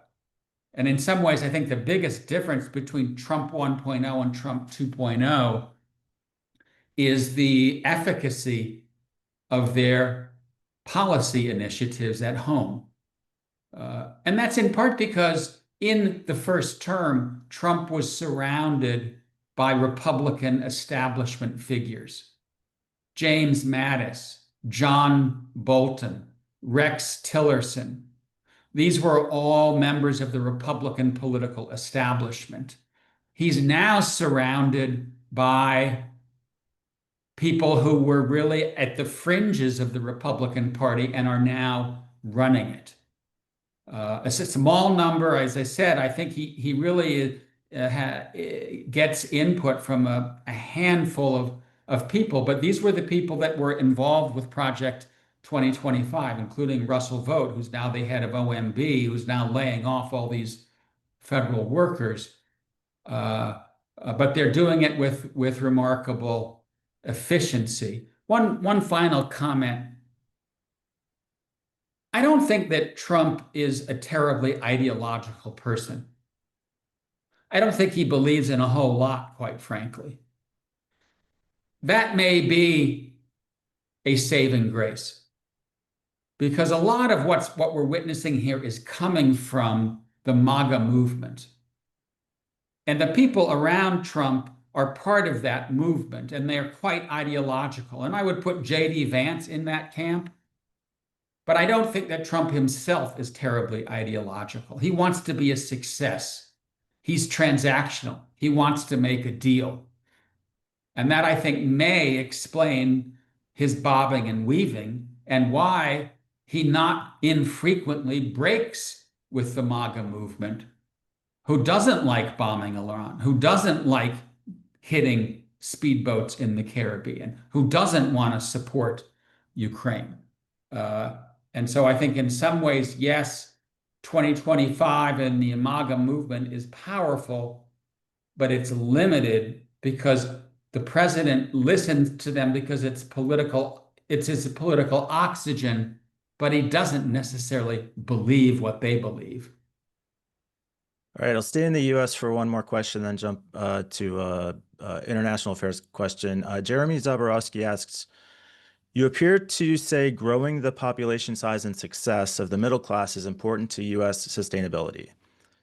Speaker 2: And in some ways, I think the biggest difference between Trump 1.0 and Trump 2.0 is the efficacy of their policy initiatives at home. And that's in part because in the first term, Trump was surrounded by Republican establishment figures. James Mattis, John Bolton, Rex Tillerson. These were all members of the Republican political establishment. He's now surrounded by people who were really at the fringes of the Republican Party and are now running it. A small number, as I said, I think he really gets input from a handful of people, but these were the people that were involved with Project 2025, including Russell Vought, who's now the head of OMB, who's now laying off all these federal workers. But they're doing it with remarkable efficiency. One final comment. I don't think that Trump is a terribly ideological person. I don't think he believes in a whole lot, quite frankly. That may be a saving grace, because a lot of what we're witnessing here is coming from the MAGA movement. And the people around Trump are part of that movement, and they're quite ideological. And I would put J.D. Vance in that camp. But I don't think that Trump himself is terribly ideological. He wants to be a success. He's transactional. He wants to make a deal. And that, I think, may explain his bobbing and weaving and why he not infrequently breaks with the MAGA movement, who doesn't like bombing Iran, who doesn't like hitting speedboats in the Caribbean, who doesn't want to support Ukraine. And so I think in some ways, yes, 2025 and the MAGA movement is powerful, but it's limited because the president listens to them because it's his political oxygen, but he doesn't necessarily believe what they believe.
Speaker 3: All right, I'll stay in the U.S. for one more question, then jump to international affairs question. Jeremy Zaborowski asks, you appear to say growing the population size and success of the middle class is important to U.S. sustainability.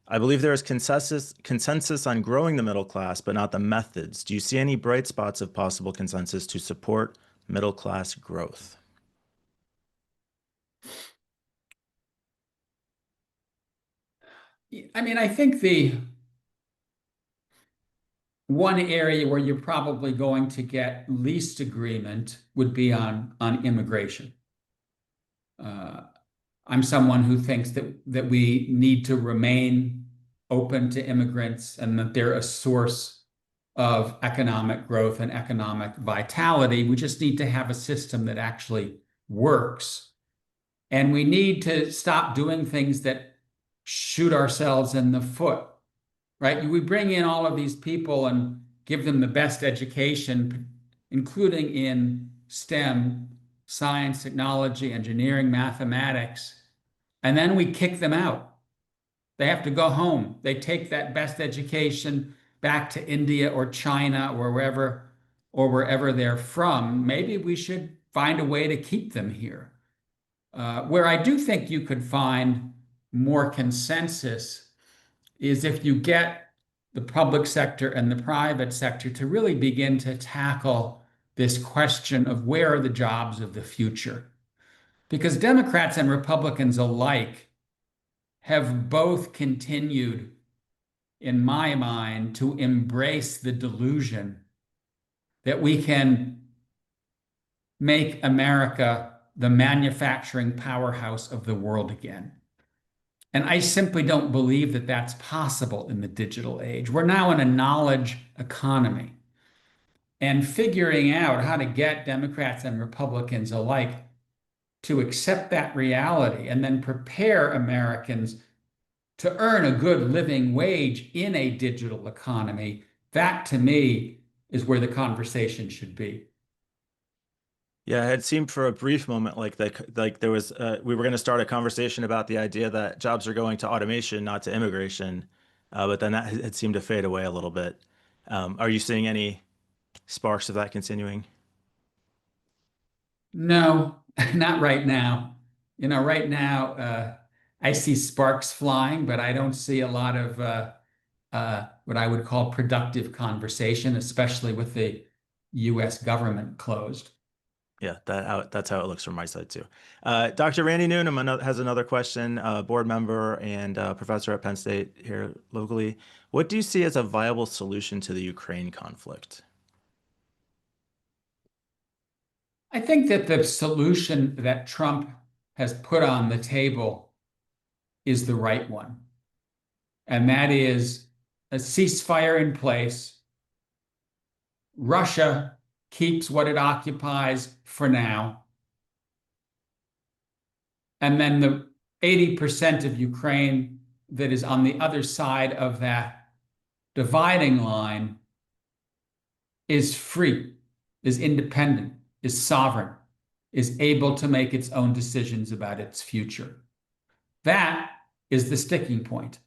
Speaker 3: I believe there is consensus on growing the middle class, but not the methods. Do you see any bright spots of possible consensus to support middle class growth?
Speaker 2: I mean, I think the one area where you're probably going to get least agreement would be on immigration. I'm someone who thinks that we need to remain open to immigrants and that they're a source of economic growth and economic vitality. We just need to have a system that actually works. And we need to stop doing things that shoot ourselves in the foot, right? We bring in all of these people and give them the best education, including in STEM, science, technology, engineering, mathematics, and then we kick them out. They have to go home. They take that best education back to India or China or wherever they're from. Maybe we should find a way to keep them here. Where I do think you could find more consensus is if you get the public sector and the private sector to really begin to tackle this question of where are the jobs of the future. Because Democrats and Republicans alike have both continued, in my mind, to embrace the delusion that we can make America the manufacturing powerhouse of the world again. And I simply don't believe that that's possible in the digital age. We're now in a knowledge economy. And figuring out how to get Democrats and Republicans alike to accept that reality and then prepare Americans to earn a good living wage in a digital economy, that to me is where the conversation should be.
Speaker 3: Yeah, it seemed for a brief moment like there was we were going to start a conversation about the idea that jobs are going to automation, not to immigration, but then that had seemed to fade away a little bit. Are you seeing any sparks of that continuing?
Speaker 2: No, not right now. Right now, I see sparks flying, but I don't see a lot of what I would call productive conversation, especially with the US government closed.
Speaker 3: Yeah, that's how it looks from my side too. Dr. Randy Noonan has another question, board member and professor at Penn State here locally. What do you see as a viable solution to the Ukraine conflict?
Speaker 2: I think that the solution that Trump has put on the table is the right one. And that is a ceasefire in place. Russia keeps what it occupies for now. And then the 80% of Ukraine that is on the other side of that dividing line is free, is independent, is sovereign, is able to make its own decisions about its future. That is the sticking point.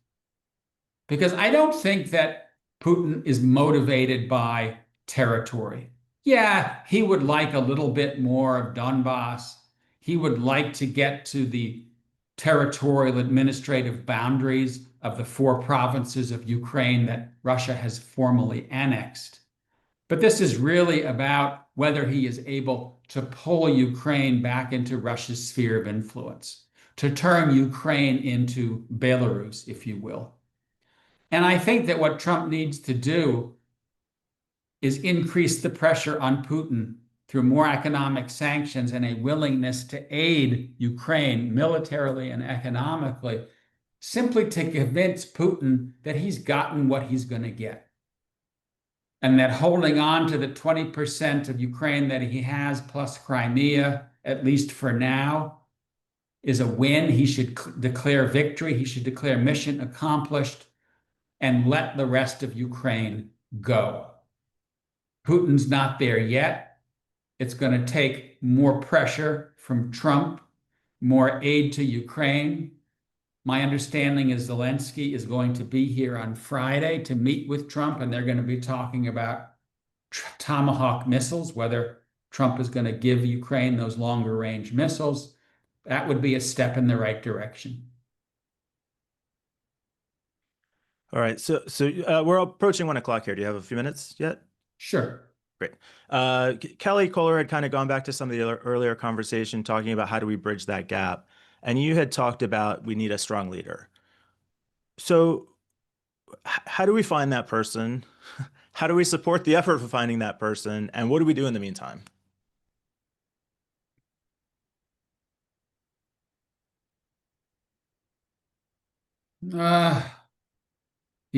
Speaker 2: Because I don't think that Putin is motivated by territory. Yeah, he would like a little bit more of Donbass. He would like to get to the territorial administrative boundaries of the 4 provinces of Ukraine that Russia has formally annexed. But this is really about whether he is able to pull Ukraine back into Russia's sphere of influence, to turn Ukraine into Belarus, if you will. And I think that what Trump needs to do is increase the pressure on Putin through more economic sanctions and a willingness to aid Ukraine militarily and economically, simply to convince Putin that he's gotten what he's going to get. And that holding on to the 20% of Ukraine that he has, plus Crimea, at least for now, is a win. He should declare victory. He should declare mission accomplished and let the rest of Ukraine go. Putin's not there yet. It's going to take more pressure from Trump, more aid to Ukraine. My understanding is Zelensky is going to be here on Friday to meet with Trump, and they're going to be talking about Tomahawk missiles, whether Trump is going to give Ukraine those longer range missiles. That would be a step in the right direction.
Speaker 3: All right, so we're approaching 1 o'clock here. Do you have a few minutes yet?
Speaker 2: Sure.
Speaker 3: Great. Kelly Kohler had kind of gone back to some of the earlier conversation talking about how do we bridge that gap. And you had talked about we need a strong leader. So how do we find that person? How do we support the effort for finding that person? And what do we do in the meantime?
Speaker 2: You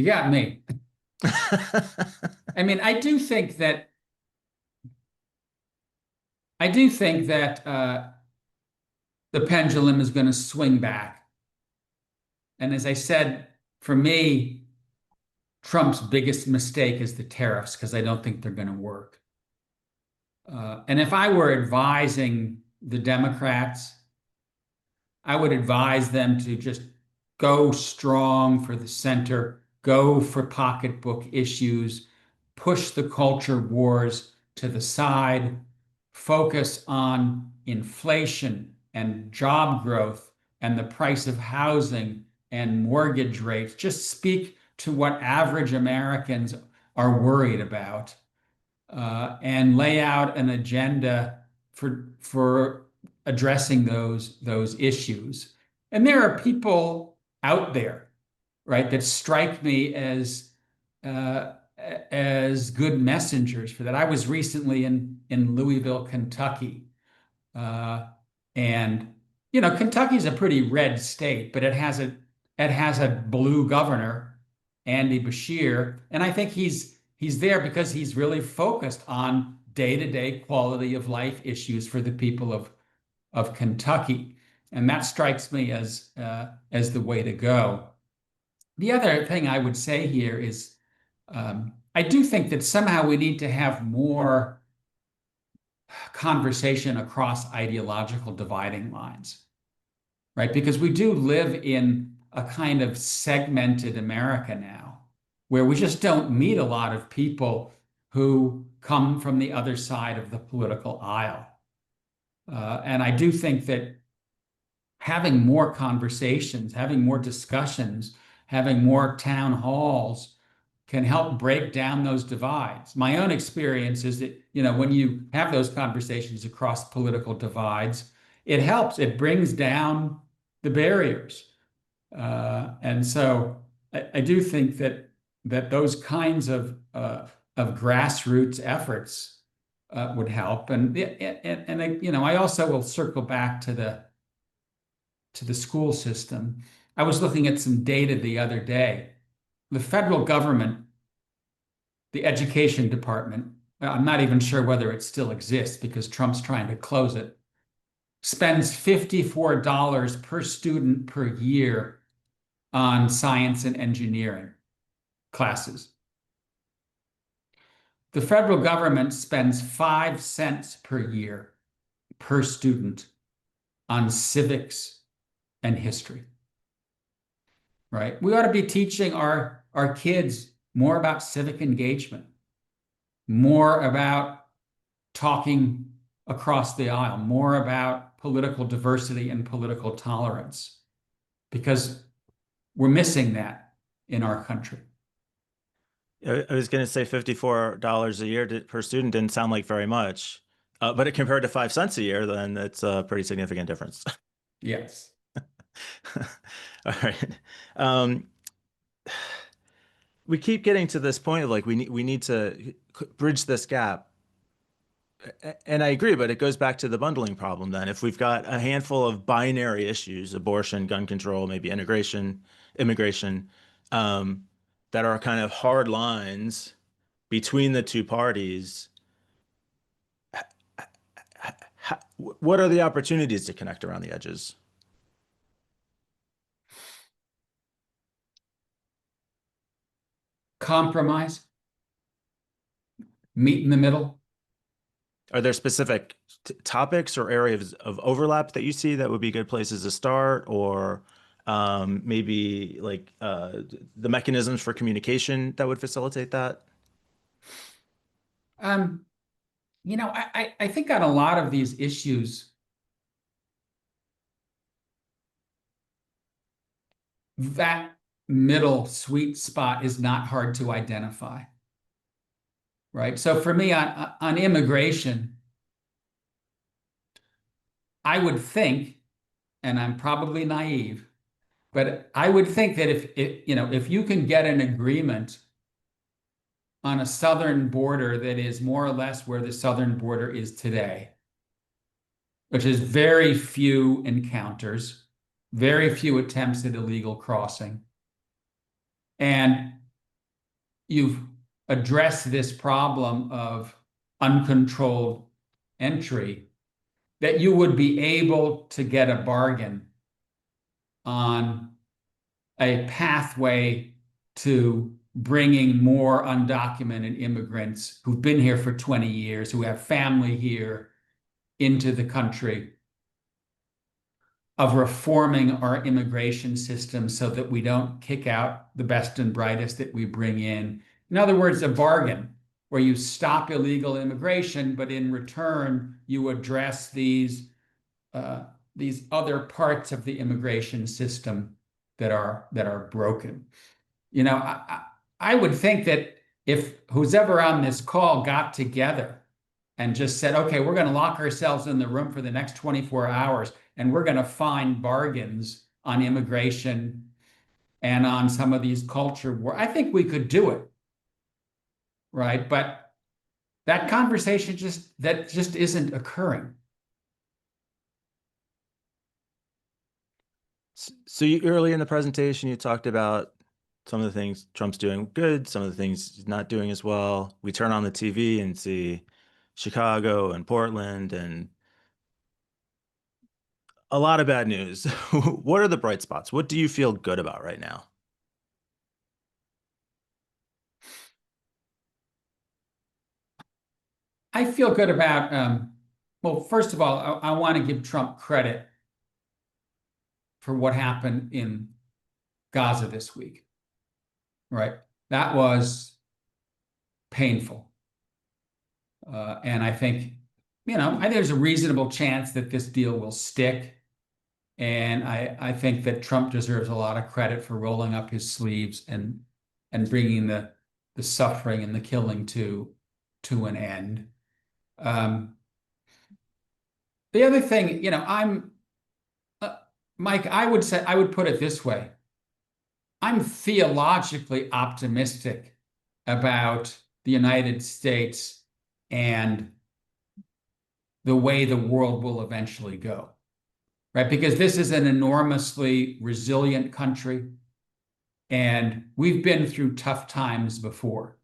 Speaker 2: got me. I mean, I do think that the pendulum is going to swing back. And as I said, for me, Trump's biggest mistake is the tariffs, because I don't think they're going to work. And if I were advising the Democrats, I would advise them to just go strong for the center, go for pocketbook issues, push the culture wars to the side, focus on inflation and job growth and the price of housing and mortgage rates. Just speak to what average Americans are worried about, and lay out an agenda for addressing those issues. And there are people out there, right, that strike me as good messengers for that. I was recently in Louisville, Kentucky, and Kentucky's a pretty red state, but it has a blue governor, Andy Beshear, and I think he's there because he's really focused on day-to-day quality of life issues for the people of Kentucky, and that strikes me as the way to go. The other thing I would say here is I do think that somehow we need to have more conversation across ideological dividing lines, right? Because we do live in a kind of segmented America now, where we just don't meet a lot of people who come from the other side of the political aisle. And I do think that having more conversations, having more discussions, having more town halls can help break down those divides. My own experience is that, when you have those conversations across political divides, it helps. It brings down the barriers. And so I do think that those kinds of grassroots efforts would help. And I also will circle back to the school system. I was looking at some data the other day. The federal government, the education department, I'm not even sure whether it still exists because Trump's trying to close it, spends $54 per student per year on science and engineering classes. The federal government spends 5 cents per year per student on civics and history, right? We ought to be teaching our kids more about civic engagement, more about talking across the aisle, more about political diversity and political tolerance, because we're missing that in our country.
Speaker 3: I was going to say $54 a year per student didn't sound like very much, but compared to 5 cents a year, then it's a pretty significant difference.
Speaker 2: Yes.
Speaker 3: All right. We keep getting to this point of like we need to bridge this gap. And I agree, but it goes back to the bundling problem then. If we've got a handful of binary issues, abortion, gun control, maybe immigration, that are kind of hard lines between the two parties, what are the opportunities to connect around the edges?
Speaker 2: Compromise, meet in the middle.
Speaker 3: Are there specific topics or areas of overlap that you see that would be good places to start, or maybe like the mechanisms for communication that would facilitate that?
Speaker 2: I think on a lot of these issues, that middle sweet spot is not hard to identify, right? So for me, on immigration, I would think, and I'm probably naive, but I would think that if you can get an agreement on a southern border that is more or less where the southern border is today, which is very few encounters, very few attempts at illegal crossing, and you've addressed this problem of uncontrolled entry, that you would be able to get a bargain on a pathway to bringing more undocumented immigrants who've been here for 20 years, who have family here, into the country, of reforming our immigration system so that we don't kick out the best and brightest that we bring in. In other words, a bargain where you stop illegal immigration, but in return, you address these other parts of the immigration system that are broken. You know, I would think that if who's ever on this call got together and just said, okay, we're going to lock ourselves in the room for the next 24 hours and we're going to find bargains on immigration and on some of these culture wars, I think we could do it, right? But that conversation just isn't occurring.
Speaker 3: So early in the presentation, you talked about some of the things Trump's doing good, some of the things he's not doing as well. We turn on the TV and see Chicago and Portland and a lot of bad news. What are the bright spots? What do you feel good about right now?
Speaker 2: I feel good about, well, first of all, I want to give Trump credit for what happened in Gaza this week, right? That was painful. And I think, I think there's a reasonable chance that this deal will stick. And I think that Trump deserves a lot of credit for rolling up his sleeves and bringing the suffering and the killing to an end. The other thing, Mike, I would put it this way. I'm theologically optimistic about the United States and the way the world will eventually go, right? Because this is an enormously resilient country, and we've been through tough times before.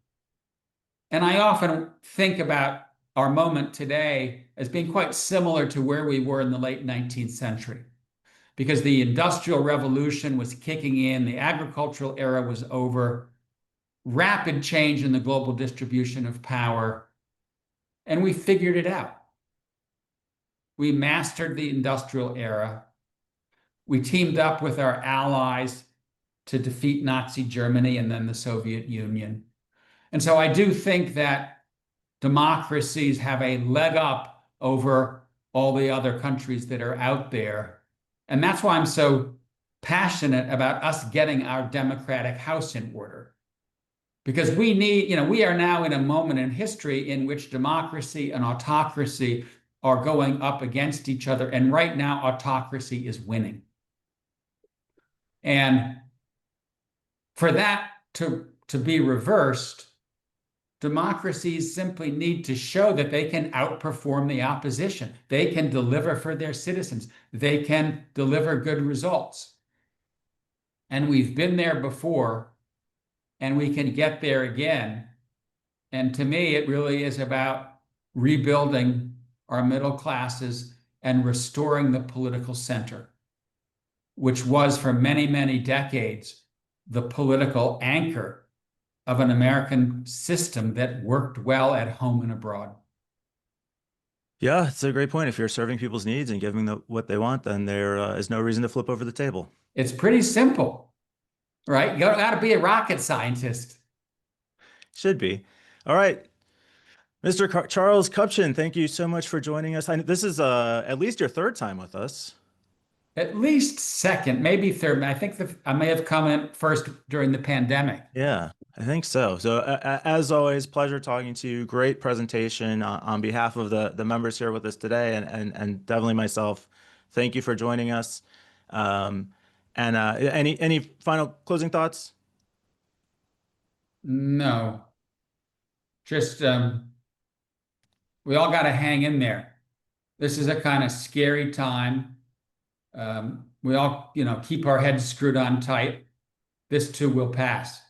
Speaker 2: And I often think about our moment today as being quite similar to where we were in the late 19th century, because the Industrial Revolution was kicking in, the agricultural era was over, rapid change in the global distribution of power, and we figured it out. We mastered the industrial era. We teamed up with our allies to defeat Nazi Germany and then the Soviet Union. And so I do think that democracies have a leg up over all the other countries that are out there. And that's why I'm so passionate about us getting our democratic house in order. Because we need, we are now in a moment in history in which democracy and autocracy are going up against each other. And right now, autocracy is winning. And for that to be reversed, democracies simply need to show that they can outperform the opposition. They can deliver for their citizens. They can deliver good results. And we've been there before, and we can get there again. And to me, it really is about rebuilding our middle classes and restoring the political center, which was for many, many decades the political anchor of an American system that worked well at home and abroad.
Speaker 3: Yeah, it's a great point. If you're serving people's needs and giving them what they want, then there is no reason to flip over the table.
Speaker 2: It's pretty simple, right? You got to be a rocket scientist.
Speaker 3: Should be. All right. Mr. Charles Kupchan, thank you so much for joining us. This is at least your third time with us.
Speaker 2: At least second, maybe third. I think I may have come in first during the pandemic.
Speaker 3: Yeah, I think so. So as always, pleasure talking to you. Great presentation on behalf of the members here with us today, and definitely myself. Thank you for joining us. Any final closing thoughts?
Speaker 2: No, just we all got to hang in there. This is a kind of scary time. We all, keep our heads screwed on tight. This too will pass.